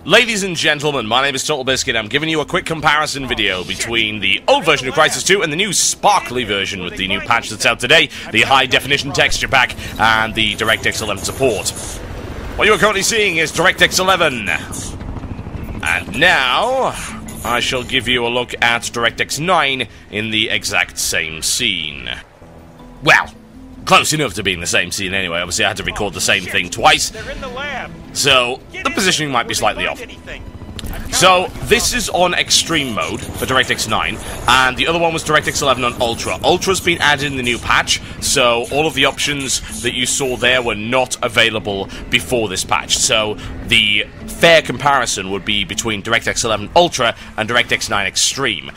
Ladies and gentlemen, my name is Total Biscuit. I'm giving you a quick comparison video between the old version of Crysis 2 and the new sparkly version with the new patch that's out today, the high-definition texture pack, and the DirectX 11 support. What you are currently seeing is DirectX 11. And now, I shall give you a look at DirectX 9 in the exact same scene. Well, close enough to being the same scene anyway. Obviously, I had to record the same thing twice. So, the positioning might be slightly off. So, this is on Extreme mode for DirectX 9, and the other one was DirectX 11 on Ultra. Ultra's been added in the new patch, so all of the options that you saw there were not available before this patch. So, the fair comparison would be between DirectX 11 Ultra and DirectX 9 Extreme.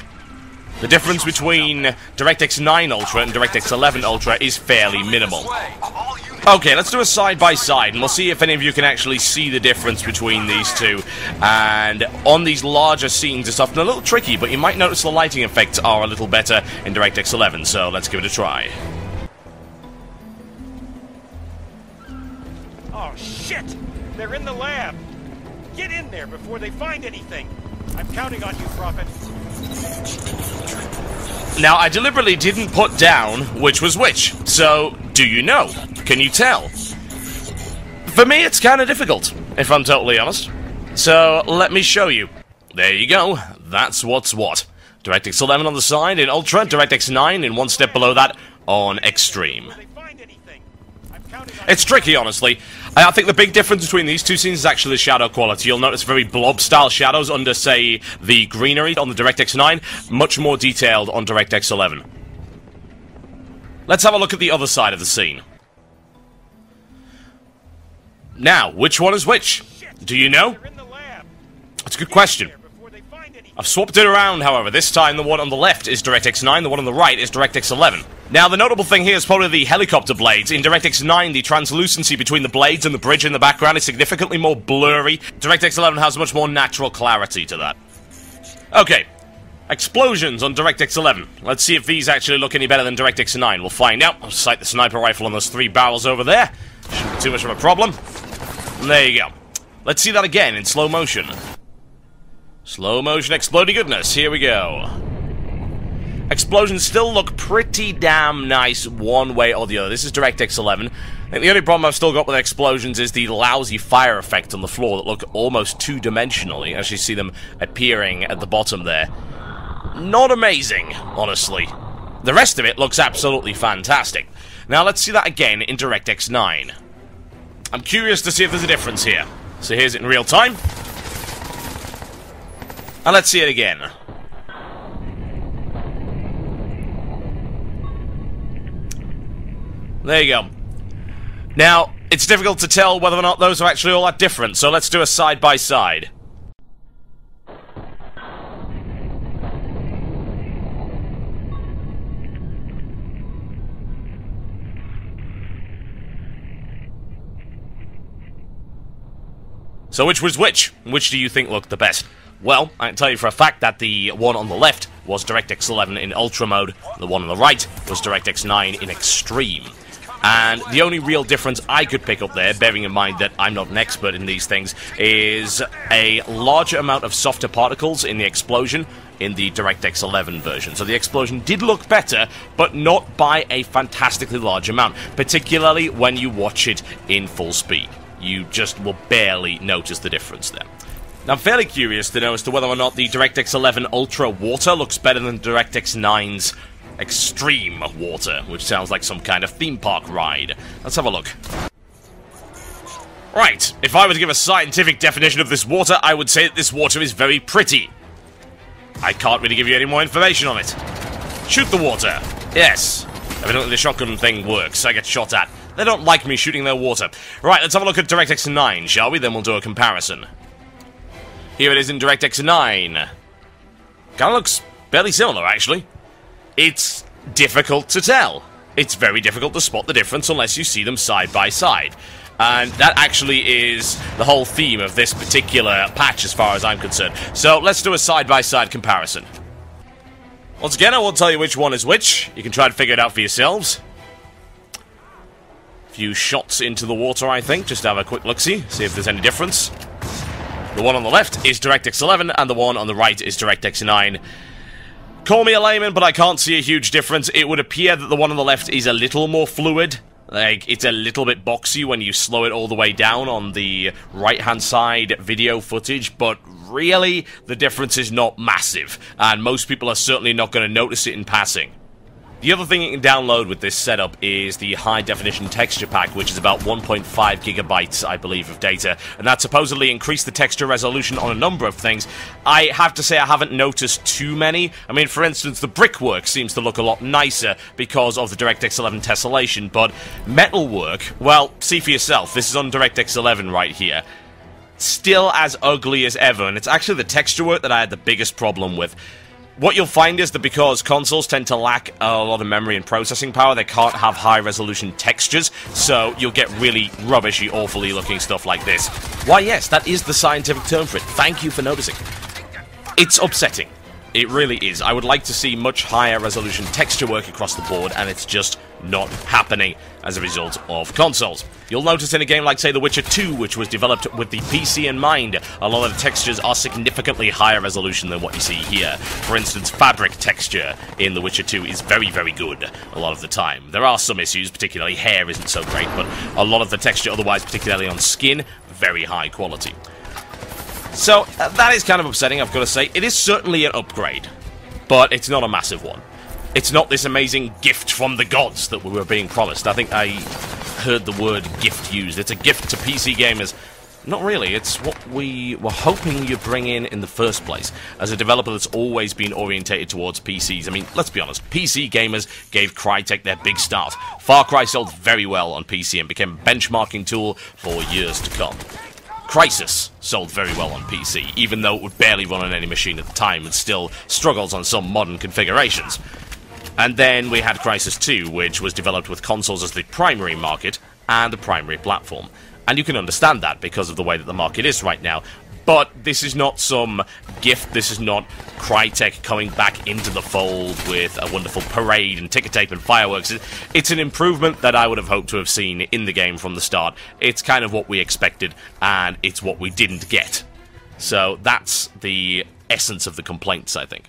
The difference between DirectX 9 Ultra and DirectX 11 Ultra is fairly minimal. Okay, let's do a side-by-side, and we'll see if any of you can actually see the difference between these two. And on these larger scenes, it's often a little tricky, but you might notice the lighting effects are a little better in DirectX 11, so let's give it a try. Oh, shit! They're in the lab! Get in there before they find anything! I'm counting on you, Prophet. Now, I deliberately didn't put down which was which, so do you know? Can you tell? For me, it's kind of difficult, if I'm totally honest. So, let me show you. There you go, that's what's what. DirectX 11 on the side in Ultra, DirectX 9 in one step below that on Extreme. It's tricky, honestly. I think the big difference between these two scenes is actually the shadow quality. You'll notice very blob-style shadows under, say, the greenery on the DirectX 9, much more detailed on DirectX 11. Let's have a look at the other side of the scene. Now, which one is which? Do you know? That's a good question. I've swapped it around, however. This time the one on the left is DirectX 9, the one on the right is DirectX 11. Now, the notable thing here is probably the helicopter blades. In DirectX 9, the translucency between the blades and the bridge in the background is significantly more blurry. DirectX 11 has much more natural clarity to that. Okay. Explosions on DirectX 11. Let's see if these actually look any better than DirectX 9. We'll find out. I'll sight the sniper rifle on those 3 barrels over there. Shouldn't be too much of a problem. And there you go. Let's see that again in slow motion. Slow motion exploding goodness. Here we go. Explosions still look pretty damn nice one way or the other. This is DirectX 11. I think the only problem I've still got with explosions is the lousy fire effect on the floor that look almost two-dimensionally, as you see them appearing at the bottom there. Not amazing, honestly. The rest of it looks absolutely fantastic. Now let's see that again in DirectX 9. I'm curious to see if there's a difference here. So here's it in real time. And let's see it again. There you go. Now, it's difficult to tell whether or not those are actually all that different, so let's do a side-by-side. So which was which? Which do you think looked the best? Well, I can tell you for a fact that the one on the left was DirectX 11 in Ultra mode, the one on the right was DirectX 9 in Extreme. And the only real difference I could pick up there, bearing in mind that I'm not an expert in these things, is a larger amount of softer particles in the explosion in the DirectX 11 version. So the explosion did look better, but not by a fantastically large amount, particularly when you watch it in full speed. You just will barely notice the difference there. Now, I'm fairly curious to know as to whether or not the DirectX 11 Ultra Water looks better than DirectX 9's Extreme Water, which sounds like some kind of theme park ride. Let's have a look. Right, if I were to give a scientific definition of this water, I would say that this water is very pretty. I can't really give you any more information on it. Shoot the water. Yes. Evidently the shotgun thing works. I get shot at. They don't like me shooting their water. Right, let's have a look at DirectX 9, shall we? Then we'll do a comparison. Here it is in DirectX 9. Kind of looks fairly similar, actually. It's difficult to tell. It's very difficult to spot the difference unless you see them side by side. And that actually is the whole theme of this particular patch as far as I'm concerned. So let's do a side-by-side comparison. Once again, I won't tell you which one is which. You can try to figure it out for yourselves. few shots into the water, I think, just to have a quick look-see, see if there's any difference. The one on the left is DirectX 11, and the one on the right is DirectX 9. Call me a layman, but I can't see a huge difference. It would appear that the one on the left is a little more fluid. Like, it's a little bit boxy when you slow it all the way down on the right-hand side video footage, but really, the difference is not massive, and most people are certainly not going to notice it in passing. The other thing you can download with this setup is the high-definition texture pack, which is about 1.5 gigabytes, I believe, of data, and that supposedly increased the texture resolution on a number of things. I have to say I haven't noticed too many. I mean, for instance, the brickwork seems to look a lot nicer because of the DirectX 11 tessellation, but metalwork, well, see for yourself. This is on DirectX 11 right here. Still as ugly as ever, and it's actually the texture work that I had the biggest problem with. What you'll find is that because consoles tend to lack a lot of memory and processing power, they can't have high-resolution textures, so you'll get really rubbishy, awfully looking stuff like this. Why, yes, that is the scientific term for it. Thank you for noticing. It's upsetting. It really is. I would like to see much higher resolution texture work across the board, and it's just not happening as a result of consoles. You'll notice in a game like, say, The Witcher 2, which was developed with the PC in mind, a lot of the textures are significantly higher resolution than what you see here. For instance, fabric texture in The Witcher 2 is very, very good a lot of the time. There are some issues, particularly hair isn't so great, but a lot of the texture otherwise, particularly on skin, very high quality. So, that is kind of upsetting, I've got to say. It is certainly an upgrade, but it's not a massive one. It's not this amazing gift from the gods that we were being promised. I think I heard the word gift used. It's a gift to PC gamers. Not really, it's what we were hoping you'd bring in the first place. As a developer that's always been orientated towards PCs, I mean, let's be honest, PC gamers gave Crytek their big start. Far Cry sold very well on PC and became a benchmarking tool for years to come. Crysis sold very well on PC, even though it would barely run on any machine at the time and still struggles on some modern configurations. And then we had Crysis 2, which was developed with consoles as the primary market and the primary platform. And you can understand that because of the way that the market is right now. But this is not some gift, this is not Crytek coming back into the fold with a wonderful parade and ticker tape and fireworks. It's an improvement that I would have hoped to have seen in the game from the start. It's kind of what we expected, and it's what we didn't get. So that's the essence of the complaints, I think.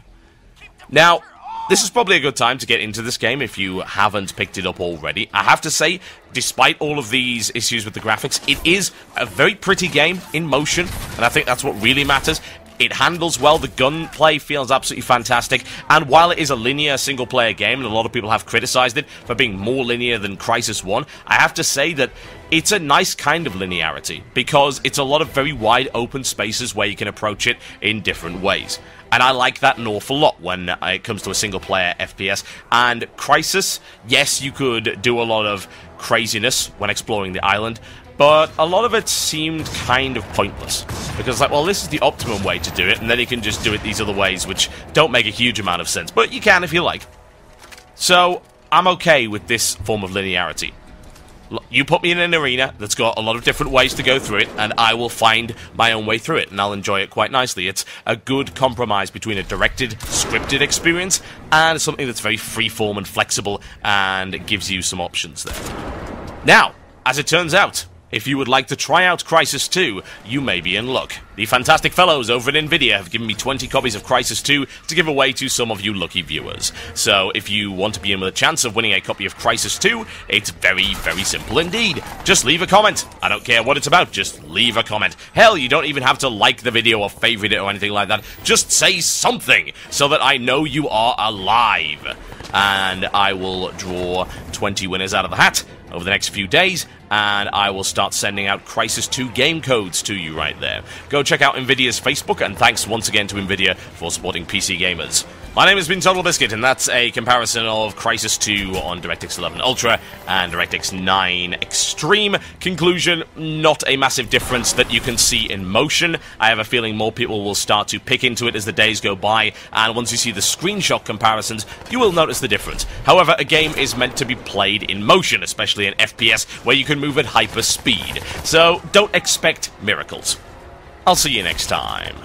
Now, this is probably a good time to get into this game if you haven't picked it up already. I have to say, despite all of these issues with the graphics, it is a very pretty game in motion, and I think that's what really matters. It handles well, the gunplay feels absolutely fantastic, and while it is a linear single-player game, and a lot of people have criticized it for being more linear than Crysis 1, I have to say that it's a nice kind of linearity, because it's a lot of very wide open spaces where you can approach it in different ways. And I like that an awful lot when it comes to a single-player FPS. And Crysis, yes, you could do a lot of craziness when exploring the island, but a lot of it seemed kind of pointless. Because, like, well, this is the optimum way to do it, and then you can just do it these other ways, which don't make a huge amount of sense. But you can if you like. So, I'm okay with this form of linearity. You put me in an arena that's got a lot of different ways to go through it, and I will find my own way through it, and I'll enjoy it quite nicely. It's a good compromise between a directed, scripted experience and something that's very freeform and flexible, and gives you some options there. Now, as it turns out, if you would like to try out Crysis 2, you may be in luck. The fantastic fellows over at Nvidia have given me 20 copies of Crysis 2 to give away to some of you lucky viewers. So if you want to be in with a chance of winning a copy of Crysis 2, it's very, very simple indeed. Just leave a comment. I don't care what it's about, just leave a comment. Hell, you don't even have to like the video or favorite it or anything like that. Just say something so that I know you are alive. And I will draw 20 winners out of the hat over the next few days, and I will start sending out Crysis 2 game codes to you right there. Go check out Nvidia's Facebook, and thanks once again to Nvidia for supporting PC gamers. My name has been Total Biscuit, and that's a comparison of Crysis 2 on DirectX 11 Ultra and DirectX 9 Extreme. Conclusion, not a massive difference that you can see in motion. I have a feeling more people will start to pick into it as the days go by, and once you see the screenshot comparisons, you will notice the difference. However, a game is meant to be played in motion, especially in FPS, where you can move at hyper speed. So, don't expect miracles. I'll see you next time.